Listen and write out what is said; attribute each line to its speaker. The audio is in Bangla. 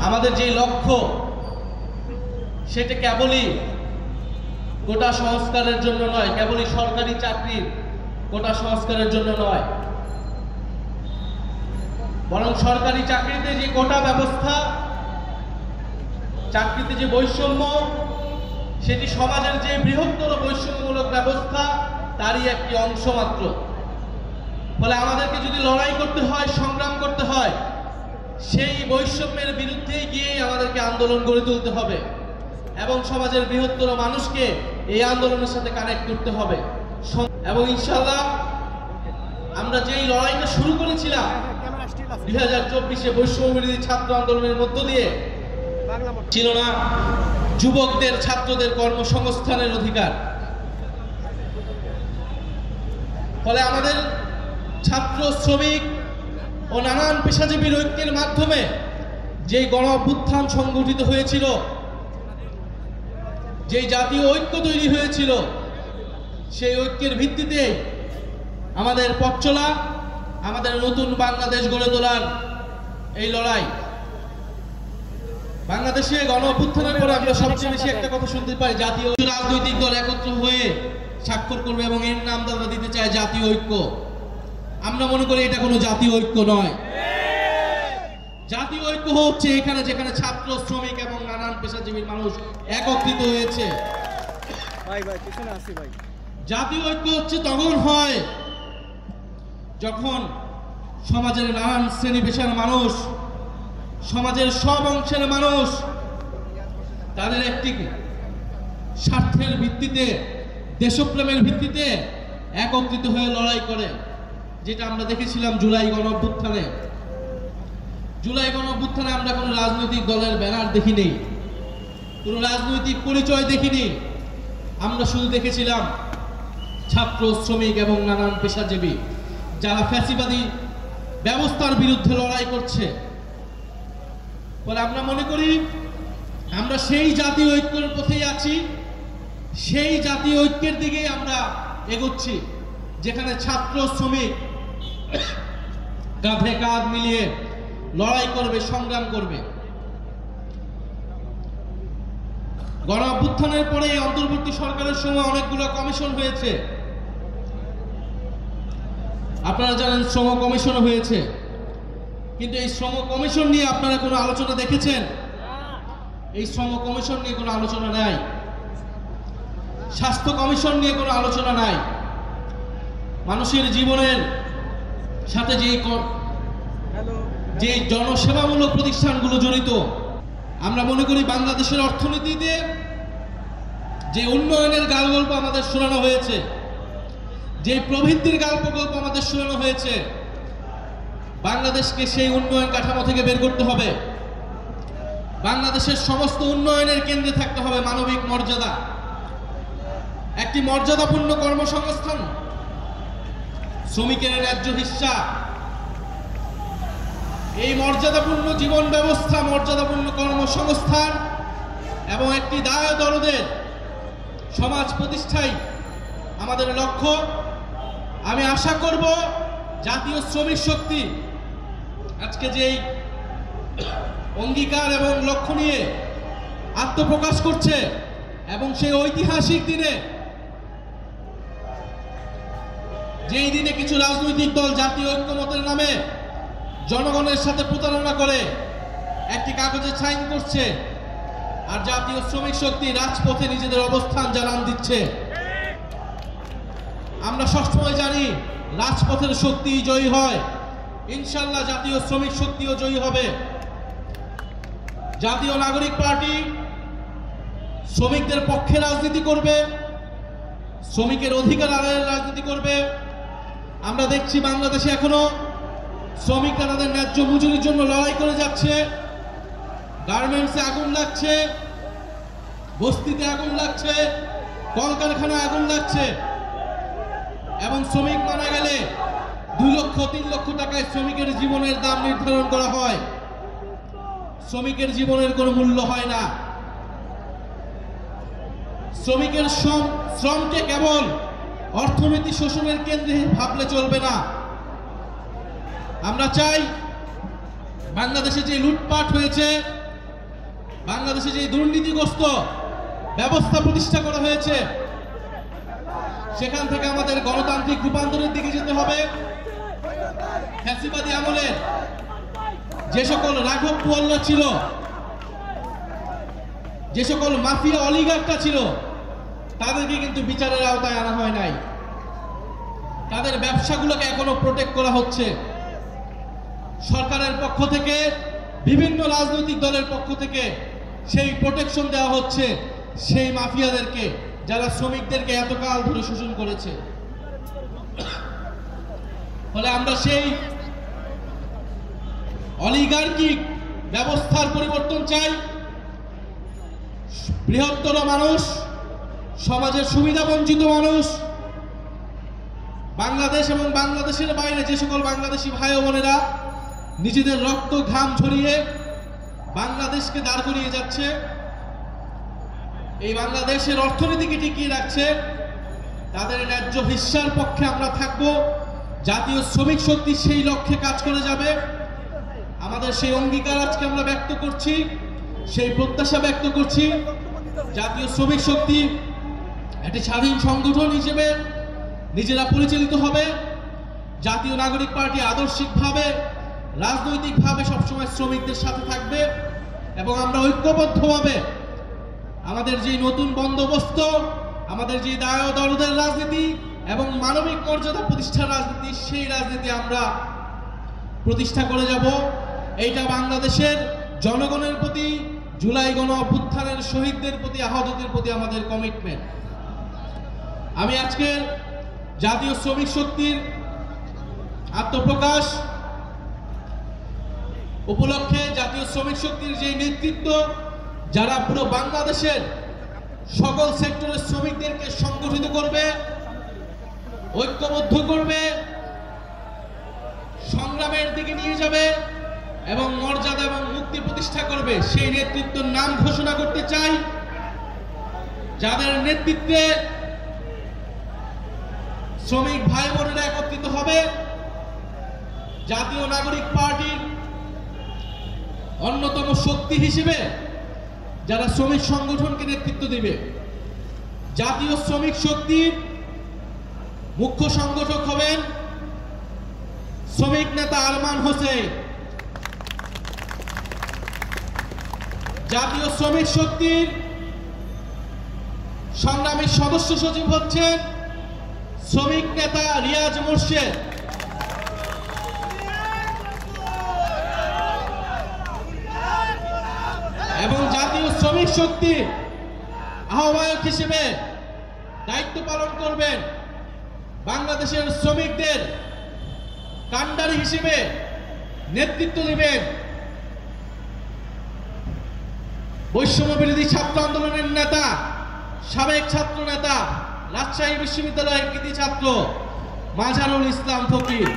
Speaker 1: আমাদের যে লক্ষ্য সেটা কেবলই কোটা সংস্কারের জন্য নয়, কেবলই সরকারি চাকরির কোটা সংস্কারের জন্য নয়, বরং সরকারি চাকরিতে যে কোটা ব্যবস্থা, চাকরিতে যে বৈষম্য, সেটি সমাজের যে বৃহত্তর বৈষম্যমূলক ব্যবস্থা তারই একটি অংশ মাত্র। ফলে আমাদেরকে যদি লড়াই করতে হয়, সংগ্রাম করতে হয়, সেই বৈষম্যের বিরুদ্ধে গিয়েই আমাদেরকে আন্দোলন গড়ে তুলতে হবে এবং সমাজের বৃহত্তর মানুষকে এই আন্দোলনের সাথে কানেক্ট করতে হবে। এবং ইনশাআল্লাহ আমরা যেই লড়াইটা শুরু করেছিলাম 2024-এ বৈষম্য বিরোধী ছাত্র আন্দোলনের মধ্য দিয়ে, ছিল না যুবকদের, ছাত্রদের কর্মসংস্থানের অধিকার। ফলে আমাদের ছাত্র, শ্রমিক ও নানান পেশাজীবীর ঐক্যের মাধ্যমে যেই গণ অভ্যুত্থান সংগঠিত হয়েছিল, যেই জাতীয় ঐক্য তৈরি হয়েছিল, সেই ঐক্যের ভিত্তিতে আমাদের পথ চলা, আমাদের নতুন বাংলাদেশ গড়ে তোলার এই লড়াই। বাংলাদেশে গণ অভ্যুত্থানের পরে আমরা সবচেয়ে বেশি একটা কথা শুনতে পাই, জাতীয় রাজনৈতিক দল একত্র হয়ে স্বাক্ষর করবে এবং এর নাম তারা দিতে চায় জাতীয় ঐক্য। আমরা মনে করি এটা কোনো জাতীয় ঐক্য নয়। জাতীয় ঐক্য হচ্ছে এখানে যেখানে ছাত্র, শ্রমিক এবং নানান পেশাজীবীর মানুষ একত্রিত হয়েছে। জাতীয় ঐক্য হচ্ছে তখন হয় যখন সমাজের নানান শ্রেণী পেশার মানুষ, সমাজের সব অংশের মানুষ তাদের একটি স্বার্থের ভিত্তিতে, দেশপ্রেমের ভিত্তিতে একত্রিত হয়ে লড়াই করে, যেটা আমরা দেখেছিলাম জুলাই গণ অভ্যুত্থানে। জুলাই গণ অভ্যুত্থানে আমরা কোনো রাজনৈতিক দলের ব্যানার দেখিনি, কোনো রাজনৈতিক পরিচয় দেখিনি। আমরা শুধু দেখেছিলাম ছাত্র, শ্রমিক এবং নানান পেশাজীবী যারা ফ্যাসিবাদী ব্যবস্থার বিরুদ্ধে লড়াই করছে। বলে আমরা মনে করি আমরা সেই জাতীয় ঐক্যের পথেই আছি, সেই জাতীয় ঐক্যের দিকেই আমরা এগোচ্ছি, যেখানে ছাত্র, শ্রমিক কাঁধে কাঁধ মিলিয়ে লড়াই করবে, সংগ্রাম করবে। গণ অভ্যুত্থানের পরে এই অন্তর্বর্তী সরকারের সময় অনেকগুলো কমিশন হয়েছে। আপনারা জানেন শ্রম কমিশন হয়েছে, কিন্তু এই শ্রম কমিশন নিয়ে আপনারা কোনো আলোচনা দেখেছেন? এই শ্রম কমিশন নিয়ে কোনো আলোচনা নাই। স্বাস্থ্য কমিশন নিয়ে কোনো আলোচনা নাই। মানুষের জীবনের সাথে যে জনসেবামূলক প্রতিষ্ঠানগুলো জড়িত, আমরা মনে করি বাংলাদেশের অর্থনীতিতে যে উন্নয়নের গালগল্প আমাদের শোনানো হয়েছে, যে প্রবৃদ্ধির গল্প আমাদের শোনানো হয়েছে, বাংলাদেশকে সেই উন্নয়ন কাঠামো থেকে বের করতে হবে। বাংলাদেশের সমস্ত উন্নয়নের কেন্দ্রে থাকতে হবে মানবিক মর্যাদা, একটি মর্যাদাপূর্ণ কর্মসংস্থান, শ্রমিকের ন্যায্য হিস্সা, এই মর্যাদাপূর্ণ জীবন ব্যবস্থা, মর্যাদাপূর্ণ কর্মসংস্থান এবং একটি দায় দরদের সমাজ প্রতিষ্ঠাই আমাদের লক্ষ্য। আমি আশা করব জাতীয় শ্রমিক শক্তি আজকে যেই অঙ্গীকার এবং লক্ষ্য নিয়ে আত্মপ্রকাশ করছে এবং সেই ঐতিহাসিক দিনে, যেই দিনে কিছু রাজনৈতিক দল জাতীয় ঐক্যমতের নামে জনগণের সাথে প্রতারণা করে একটি কাগজে সাইন করছে, আর জাতীয় শ্রমিক শক্তি রাজপথে নিজেদের অবস্থান জানান দিচ্ছে। আমরা সবসময় জানি রাজপথের শক্তি জয়ী হয়, ইনশাল্লাহ জাতীয় শ্রমিক শক্তিও জয়ী হবে। জাতীয় নাগরিক পার্টি শ্রমিকদের পক্ষে রাজনীতি করবে, শ্রমিকের অধিকার আদায়ের রাজনীতি করবে। আমরা দেখছি বাংলাদেশে এখনো শ্রমিকরা তাদের ন্যায্য মজুরির জন্য লড়াই করে যাচ্ছে। গার্মেন্টসে আগুন লাগছে, বস্তিতে আগুন লাগছে, কলকারখানায় আগুন লাগছে, এবং শ্রমিক মারা গেলে 2 লক্ষ 3 লক্ষ টাকায় শ্রমিকের জীবনের দাম নির্ধারণ করা হয়। শ্রমিকের জীবনের কোনো মূল্য হয় না। শ্রমিকের শ্রমকে কেবল অর্থনীতি শোষণের কেন্দ্রে ভাবলে চলবে না। আমরা চাই বাংলাদেশে যে লুটপাট হয়েছে, বাংলাদেশে যে দুর্নীতিগ্রস্ত ব্যবস্থা প্রতিষ্ঠা করা হয়েছে, সেখান থেকে আমাদের গণতান্ত্রিক রূপান্তরের দিকে যেতে হবে। ফ্যাসিবাদী আমলে যে সকল রাঘব বোয়াল্লা ছিল, যে সকল মাফিয়া অলিগারটা ছিল, তাদেরকে কিন্তু বিচারের আওতায় আনা হয় নাই। তাদের ব্যবসাগুলোকে এখনো প্রোটেক্ট করা হচ্ছে। সরকারের পক্ষ থেকে, বিভিন্ন রাজনৈতিক দলের পক্ষ থেকে সেই প্রোটেকশন দেওয়া হচ্ছে সেই মাফিয়াদেরকে, যারা শ্রমিকদেরকে এতকাল ধরে শোষণ করেছে। ফলে আমরা সেই অলিগার্কিক ব্যবস্থার পরিবর্তন চাই। বৃহত্তর মানুষ, সমাজের সুবিধা বঞ্চিত মানুষ, বাংলাদেশ এবং বাংলাদেশের বাইরে যে সকল বাংলাদেশি ভাই ও বোনেরা নিজেদের রক্ত ঘাম ঝরিয়ে বাংলাদেশকে দাঁড় করিয়ে যাচ্ছে, এই বাংলাদেশের অর্থনীতিকে টিকিয়ে রাখছে, তাদের ন্যায্য হিস্যার পক্ষে আমরা থাকব। জাতীয় শ্রমিক শক্তি সেই লক্ষ্যে কাজ করে যাবে। আমাদের সেই অঙ্গীকার আজকে আমরা ব্যক্ত করছি, সেই প্রত্যাশা ব্যক্ত করছি। জাতীয় শ্রমিক শক্তি একটি স্বাধীন সংগঠন হিসেবে নিজেরা পরিচালিত হবে। জাতীয় নাগরিক পার্টি আদর্শিকভাবে, রাজনৈতিকভাবে সবসময় শ্রমিকদের সাথে থাকবে এবং আমরা ঐক্যবদ্ধভাবে আমাদের যে নতুন বন্দোবস্ত, আমাদের যে দায় দরদের রাজনীতি এবং মানবিক মর্যাদা প্রতিষ্ঠার রাজনীতি, সেই রাজনীতি আমরা প্রতিষ্ঠা করে যাব। এইটা বাংলাদেশের জনগণের প্রতি, জুলাই গণ অভ্যুত্থানের শহীদদের প্রতি, আহতদের প্রতি আমাদের কমিটমেন্ট। আমি আজকে জাতীয় শ্রমিক শক্তির আত্মপ্রকাশ উপলক্ষে জাতীয় শ্রমিক শক্তির যে নেতৃত্ব, যারা পুরো বাংলাদেশের সকল সেক্টরের শ্রমিকদেরকে সংগঠিত করবে, ঐক্যবদ্ধ করবে, সংগ্রামের দিকে নিয়ে যাবে এবং মর্যাদা এবং মুক্তি প্রতিষ্ঠা করবে, সেই নেতৃত্বের নাম ঘোষণা করতে চাই। যাদের নেতৃত্বে শ্রমিক ভাই বোনেরা একত্রিত হবে, জাতীয় নাগরিক পার্টির অন্যতম শক্তি হিসেবে যারা শ্রমিক সংগঠনকে নেতৃত্ব দিবে। জাতীয় শ্রমিক শক্তির মুখ্য সংগঠক হবেন শ্রমিক নেতা আরমান হোসেন। জাতীয় শ্রমিক শক্তির সংগ্রামী সদস্য সচিব হচ্ছেন শ্রমিক নেতা রিয়াজ মোর্শেদ। এবং জাতীয় শ্রমিক শক্তির আহ্বায়ক হিসেবে দায়িত্ব পালন করবেন, বাংলাদেশের শ্রমিকদের কাণ্ডারি হিসেবে নেতৃত্ব দিবেন বৈষম্য বিরোধী ছাত্র আন্দোলনের নেতা, সাবেক ছাত্র নেতা, রাজশাহী বিশ্ববিদ্যালয়ের কৃতি ছাত্র মাঝারুল ইসলাম ফকির।